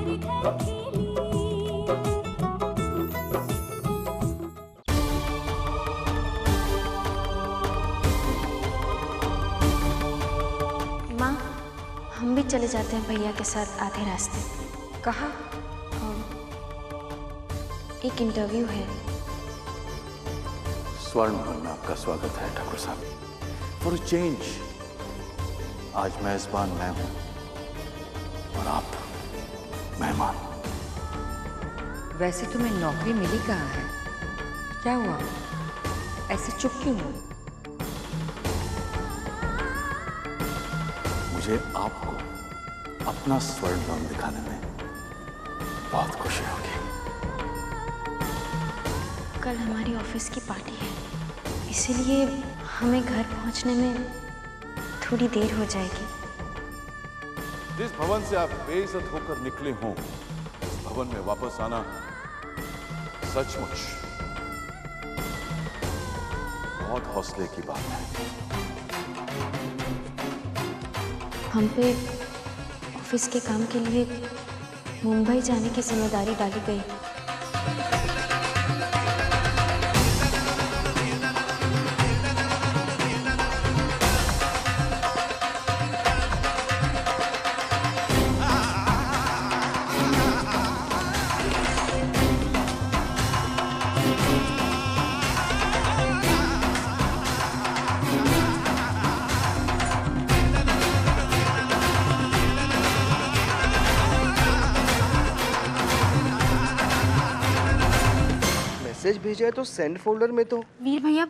माँ, हम भी चले जाते हैं भैया के साथ आधे रास्ते। कहाँ? एक इंटरव्यू है। स्वर्ण भवन में आपका स्वागत है ठाकुर साहब। फॉर चेंज आज मेजबान मैं हूं और आप मेहमान। वैसे तुम्हें नौकरी मिली कहाँ है? क्या हुआ? ऐसे चुप क्यों हो? मुझे आपको अपना स्वर्ण भवन दिखाने में बहुत खुशी होगी। कल हमारी ऑफिस की पार्टी है, इसीलिए हमें घर पहुंचने में थोड़ी देर हो जाएगी। जिस भवन से आप बेइज्जत होकर निकले हों, उस भवन में वापस आना सचमुच बहुत हौसले की बात है। हम पे ऑफिस के काम के लिए मुंबई जाने की जिम्मेदारी डाली गई। मैसेज भेजा है तो सेंड फोल्डर में तो। वीर भैया,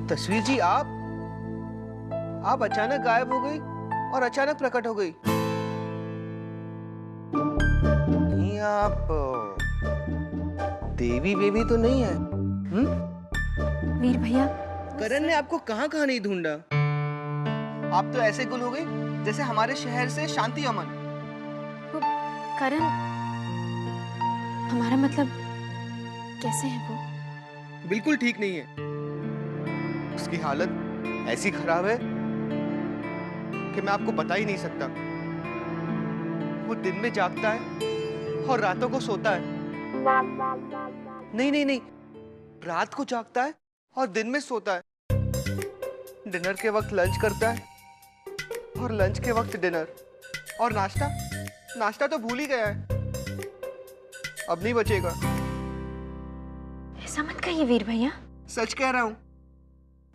तस्वीर जी आप अचानक गायब हो गई और अचानक प्रकट हो गई। नहीं, आप देवी बेबी तो नहीं है? वीर भैया, करण ने आपको कहाँ कहाँ नहीं ढूंढा। आप तो ऐसे गुल हो गई जैसे हमारे शहर से शांति अमन। करण, हमारा मतलब कैसे है वो? बिल्कुल ठीक नहीं है। उसकी हालत ऐसी खराब है कि मैं आपको बता ही नहीं सकता। वो दिन में जागता है और रातों को सोता है। नहीं, रात को जागता है और दिन में सोता है। डिनर के वक्त लंच करता है और लंच के वक्त डिनर। और नाश्ता तो भूल ही गया है। अब नहीं बचेगा। ऐसा मत कहिए वीर भैया। सच कह रहा हूं।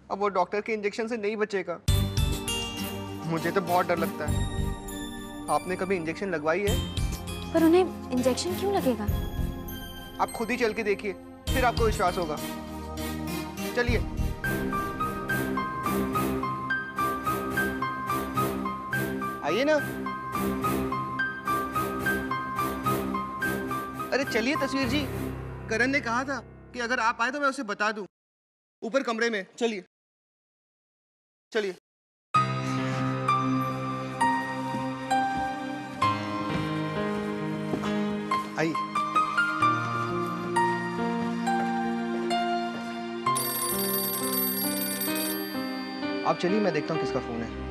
अब वो डॉक्टर के इंजेक्शन से नहीं बचेगा। मुझे तो बहुत डर लगता है। आपने कभी इंजेक्शन लगवाई है? पर उन्हें इंजेक्शन क्यों लगेगा? आप खुद ही चल के देखिए, फिर आपको विश्वास होगा। चलिए। आइए ना। अरे चलिए तस्वीर जी। करण ने कहा था कि अगर आप आए तो मैं उसे बता दूं। ऊपर कमरे में। चलिए चलिए। आइए। आप चलिए, मैं देखता हूं किसका फोन है।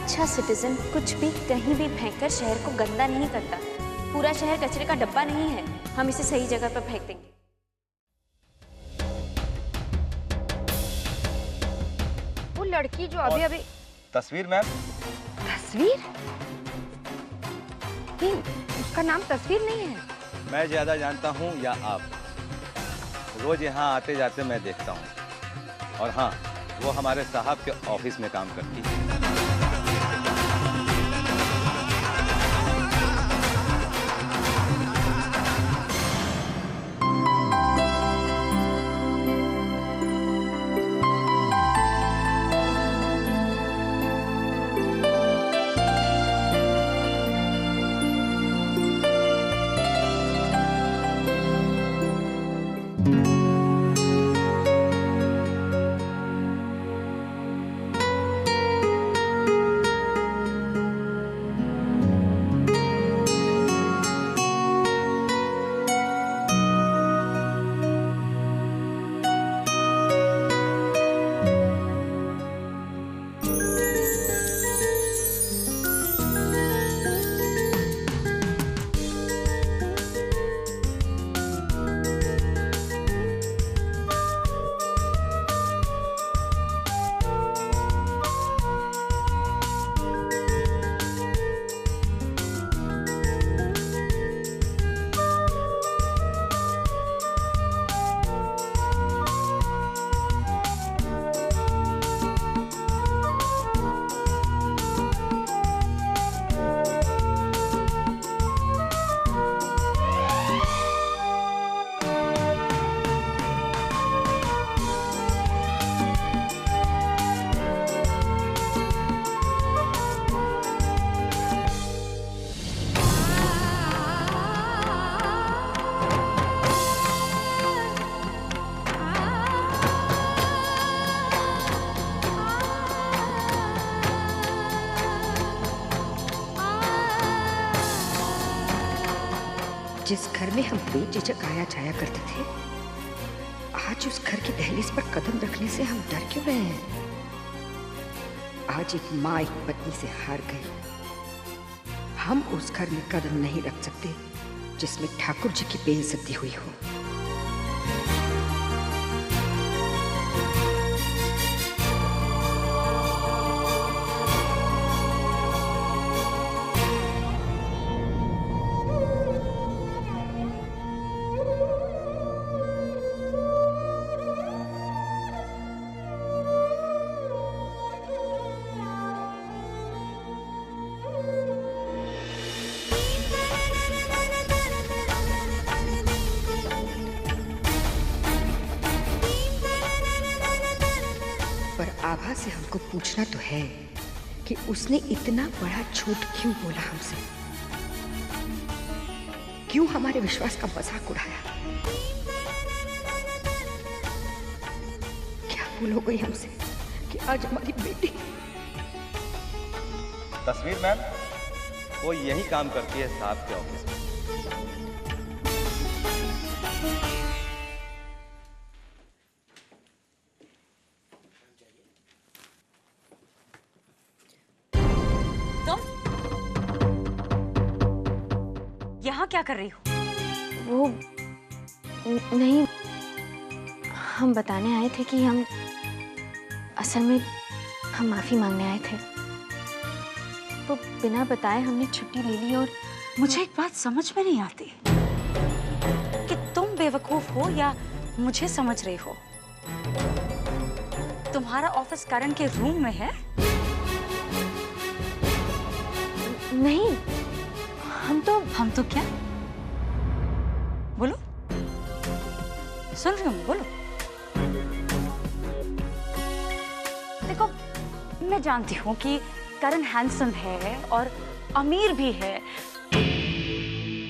अच्छा सिटीजन कुछ भी कहीं भी फेंककर शहर को गंदा नहीं करता। पूरा शहर कचरे का डब्बा नहीं है, हम इसे सही जगह पर फेंक देंगे। वो लड़की जो अभी अभी तस्वीर मैम। तस्वीर? नहीं, उसका नाम तस्वीर नहीं है। मैं ज्यादा जानता हूँ या आप? रोज यहाँ आते जाते मैं देखता हूँ। और हाँ, वो हमारे साहब के ऑफिस में काम करती है। जिस घर में हम बेझिझक आया जाया करते थे, आज उस घर की दहलीज पर कदम रखने से हम डर क्यों रहे हैं? आज एक माँ एक पत्नी से हार गई। हम उस घर में कदम नहीं रख सकते जिसमें ठाकुर जी की बेइज्जती हुई हो। पर आभा से हमको पूछना तो है कि उसने इतना बड़ा झूठ क्यों बोला हमसे, क्यों हमारे विश्वास का मजाक उड़ाया? क्या भूल हो गई हमसे कि आज हमारी बेटी? तस्वीर मैम, वो यही काम करती है साहब के ऑफिस में। यहाँ क्या कर रही हो? वो नहीं, हम बताने आए थे कि हम असल में हम माफी मांगने आए थे। वो बिना बताए हमने छुट्टी ले ली। और मुझे एक बात समझ में नहीं आती कि तुम बेवकूफ हो या मुझे समझ रही हो। तुम्हारा ऑफिस करण के रूम में है? नहीं, हम तो क्या? बोलो, सुन रही हूँ, बोलो। देखो, मैं जानती हूँ कि करण हैंडसम है और अमीर भी है।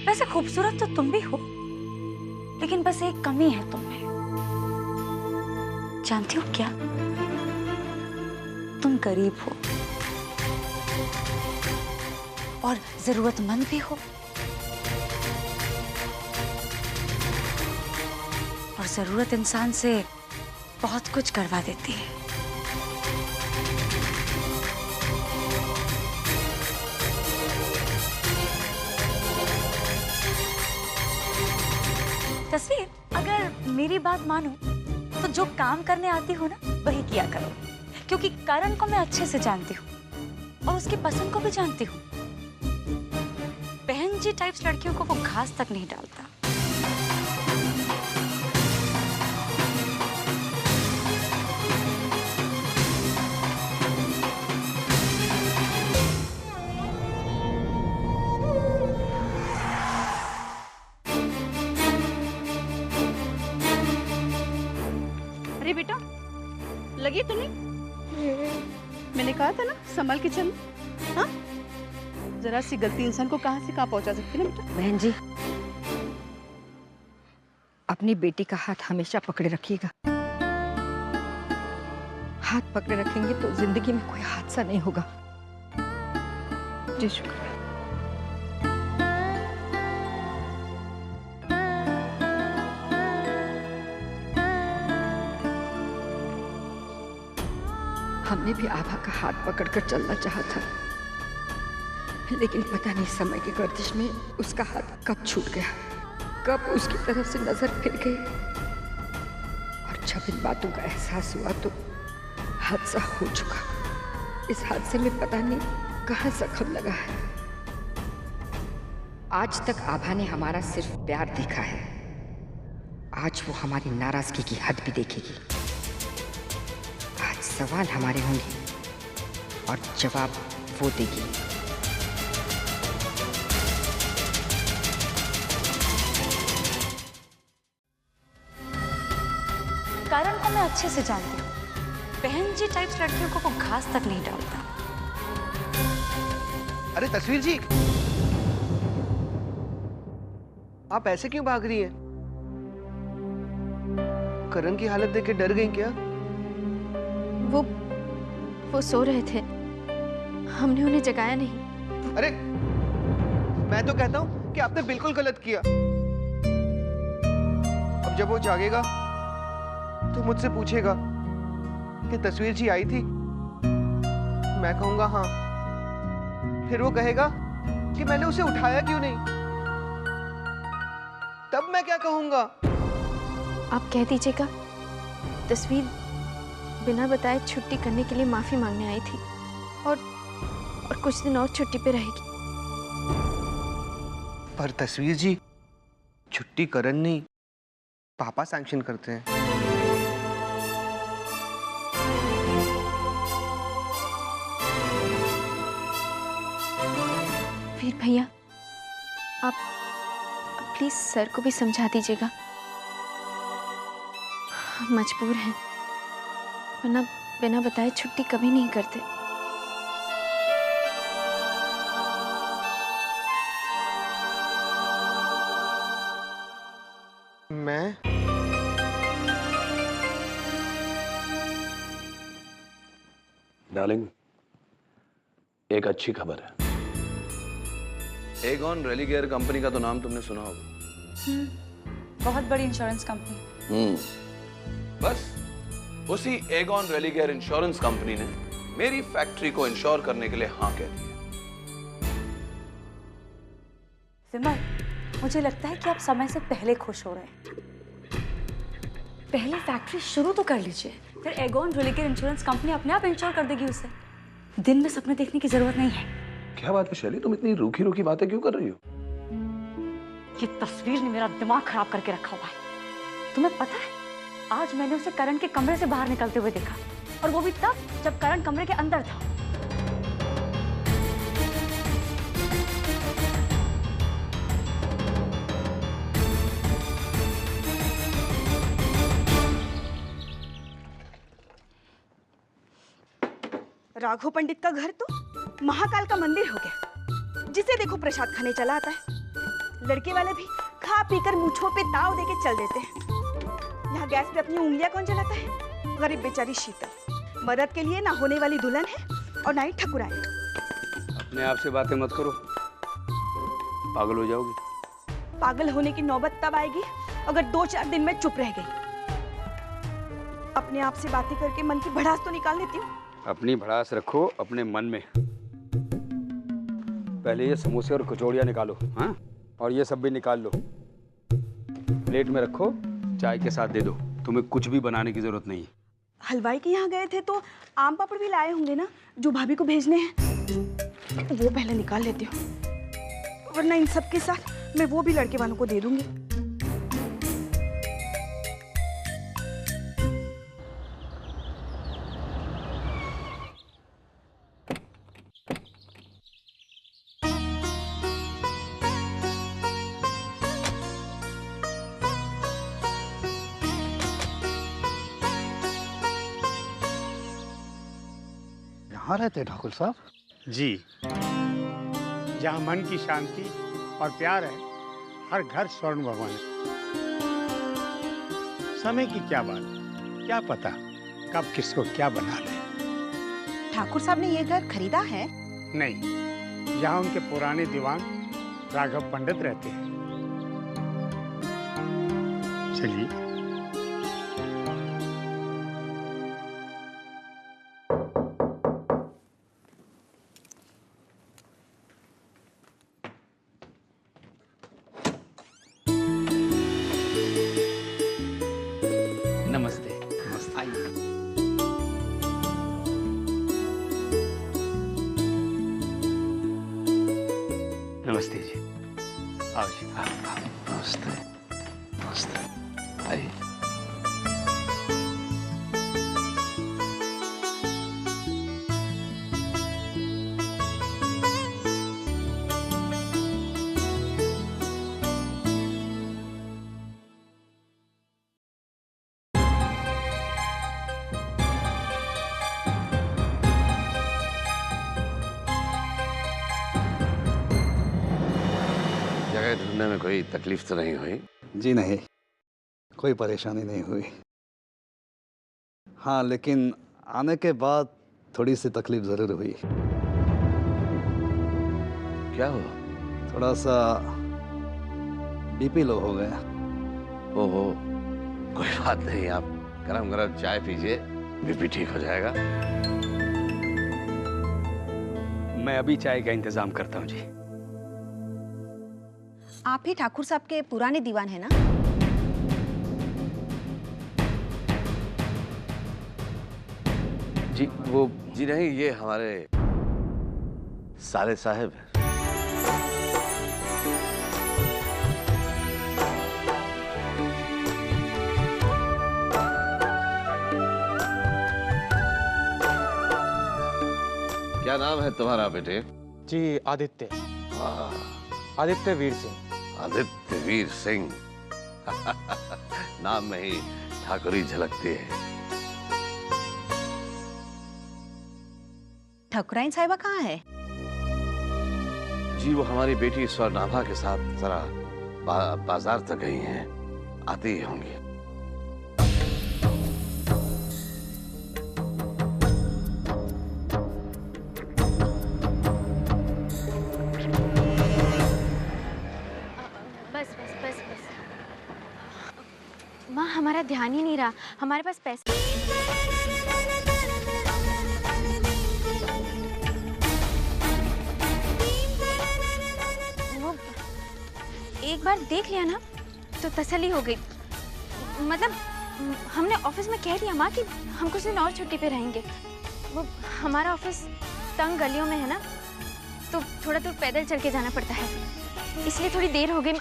वैसे खूबसूरत तो तुम भी हो, लेकिन बस एक कमी है तुम में। जानती हो क्या? तुम गरीब हो और जरूरतमंद भी हो, और जरूरत इंसान से बहुत कुछ करवा देती है। तस्वीर, अगर मेरी बात मानो तो जो काम करने आती हो ना वही किया करो, क्योंकि करण को मैं अच्छे से जानती हूँ और उसकी पसंद को भी जानती हूँ। बहन जी टाइप्स लड़कियों को वो घास तक नहीं डालता। अरे बेटा, लगी तो नहीं? मैंने कहा था ना संभल के चल। हाँ, जरा सी गलती इंसान को कहां से कहां पहुंचा सकती है ना बेटा। बहन जी, अपनी बेटी का हाथ हमेशा पकड़े रखिएगा। हाथ पकड़े रखेंगे तो जिंदगी में कोई हादसा नहीं होगा। जी शुक्रिया। हमने भी आभा का हाथ पकड़कर चलना चाहा था, लेकिन पता नहीं समय की गर्दिश में उसका हाथ कब छूट गया, कब उसकी तरफ से नजर फिर गई। और जब इन बातों का एहसास हुआ तो हादसा हो चुका। इस हादसे में पता नहीं कहाँ जख्म लगा है। आज तक आभा ने हमारा सिर्फ प्यार देखा है, आज वो हमारी नाराजगी की हद भी देखेगी। आज सवाल हमारे होंगे और जवाब वो देगी। करण को मैं अच्छे से जानती हूँ, बहन जी टाइप्स लड़कियों को वो घास तक नहीं डालता। अरे तस्वीर जी, आप ऐसे क्यों भाग रही हैं? करण की हालत देख के डर गई क्या? वो सो रहे थे, हमने उन्हें जगाया नहीं। अरे मैं तो कहता हूं कि आपने बिल्कुल गलत किया। अब जब वो जागेगा तो मुझसे पूछेगा कि तस्वीर जी आई थी। मैं कहूंगा हाँ। फिर वो कहेगा कि मैंने उसे उठाया क्यों नहीं। तब मैं क्या कहूंगा? आप कह दीजिएगा तस्वीर बिना बताए छुट्टी करने के लिए माफी मांगने आई थी और कुछ दिन और छुट्टी पे रहेगी। पर तस्वीर जी, छुट्टी करण नहीं, पापा सैंक्शन करते हैं। वीर भैया, आप प्लीज सर को भी समझा दीजिएगा। हम मजबूर हैं, वरना बिना बताए छुट्टी कभी नहीं करते। मैं डार्लिंग, एक अच्छी खबर है। एगॉन रेलिगेयर कंपनी का तो नाम तुमने सुना होगा। बहुत बड़ी इंश्योरेंस कंपनी। बस उसी एगॉन रेलिगेयर इंश्योरेंस कंपनी ने मेरी फैक्ट्री को इंश्योर करने के लिए हाँ कह दी। विमल, मुझे लगता है कि आप समय से पहले खुश हो रहे हैं। पहले फैक्ट्री शुरू तो कर लीजिए, फिर एगॉन रेलिगेयर इंश्योरेंस कंपनी अपने आप इंश्योर कर देगी उसे। दिन में सपने देखने की जरूरत नहीं है। क्या बात है शैली, तुम इतनी रूखी रूखी बातें क्यों कर रही हो? ये तस्वीर ने मेरा दिमाग खराब करके रखा हुआ है। तुम्हें पता है, आज मैंने उसे करण के कमरे से बाहर निकलते हुए देखा, और वो भी तब जब करण कमरे के अंदर था। राघव पंडित का घर तो महाकाल का मंदिर हो गया। जिसे देखो प्रसाद खाने चला आता है। लड़के वाले भी खा पीकर मूंछों पे ताव देके चल देते हैं। यहाँ गैस पे अपनी उंगलियां कौन जलाता है? गरीब बेचारी शीतल। मदद के लिए ना होने वाली दुल्हन है और ना ही ठकुराइन। अपने आप से बातें मत करो, पागल हो जाओगी। पागल होने की नौबत तब आएगी अगर 2-4 दिन में चुप रह गई। अपने आप से बातें करके मन की भड़ास तो निकाल लेती हूँ। अपनी भड़ास रखो अपने मन में। पहले ये समोसे और कचौड़ियाँ निकालो, हाँ? और ये सब भी निकाल लो। प्लेट में रखो, चाय के साथ दे दो। तुम्हें कुछ भी बनाने की जरूरत नहीं। हलवाई के यहाँ गए थे तो आम पापड़ भी लाए होंगे ना, जो भाभी को भेजने हैं। वो पहले निकाल लेती हूँ, वरना इन सब के साथ मैं वो भी लड़के वालों को दे दूंगी। कहाँ रहते ठाकुर साहब? जी, जहाँ मन की शांति और प्यार है, हर घर स्वर्ण भवन है। समय की क्या बात, क्या पता कब किसको क्या बना ले। ठाकुर साहब ने ये घर खरीदा है? नहीं, यहाँ उनके पुराने दीवान राघव पंडित रहते हैं। चलिए। नमस्ते। आइए। नमस्ते जी। आओ जी। नमस्ते। नमस्ते। आइए। जगह ढूंढने में कोई तकलीफ तो नहीं हुई? जी नहीं, कोई परेशानी नहीं हुई। हाँ, लेकिन आने के बाद थोड़ी सी तकलीफ जरूर हुई। क्या हुआ? थोड़ा सा बीपी लो हो गया। ओहो, कोई बात नहीं, आप गरम गरम चाय पीजिए, बीपी ठीक हो जाएगा। मैं अभी चाय का इंतजाम करता हूँ जी। आप ही ठाकुर साहब के पुराने दीवान है ना? जी वो जी नहीं, ये हमारे साले साहब हैं। क्या नाम है तुम्हारा बेटे? जी आदित्य। वाह, आदित्य वीर सिंह। आदित्य वीर सिंह। नाम में ही ठाकुरी झलकती है। ठाकुराइन साहिबा कहाँ है? जी वो हमारी बेटी स्वर्णाभा के साथ जरा बाजार तक गई हैं, आती ही होंगी। माँ, हमारा ध्यान ही नहीं रहा, हमारे पास पैसे। वो एक बार देख लिया ना तो तसल्ली हो गई। मतलब हमने ऑफिस में कह दिया माँ कि हम कुछ दिन और छुट्टी पे रहेंगे। वो हमारा ऑफिस तंग गलियों में है ना, तो थोड़ा दूर पैदल चल के जाना पड़ता है, इसलिए थोड़ी देर हो गई।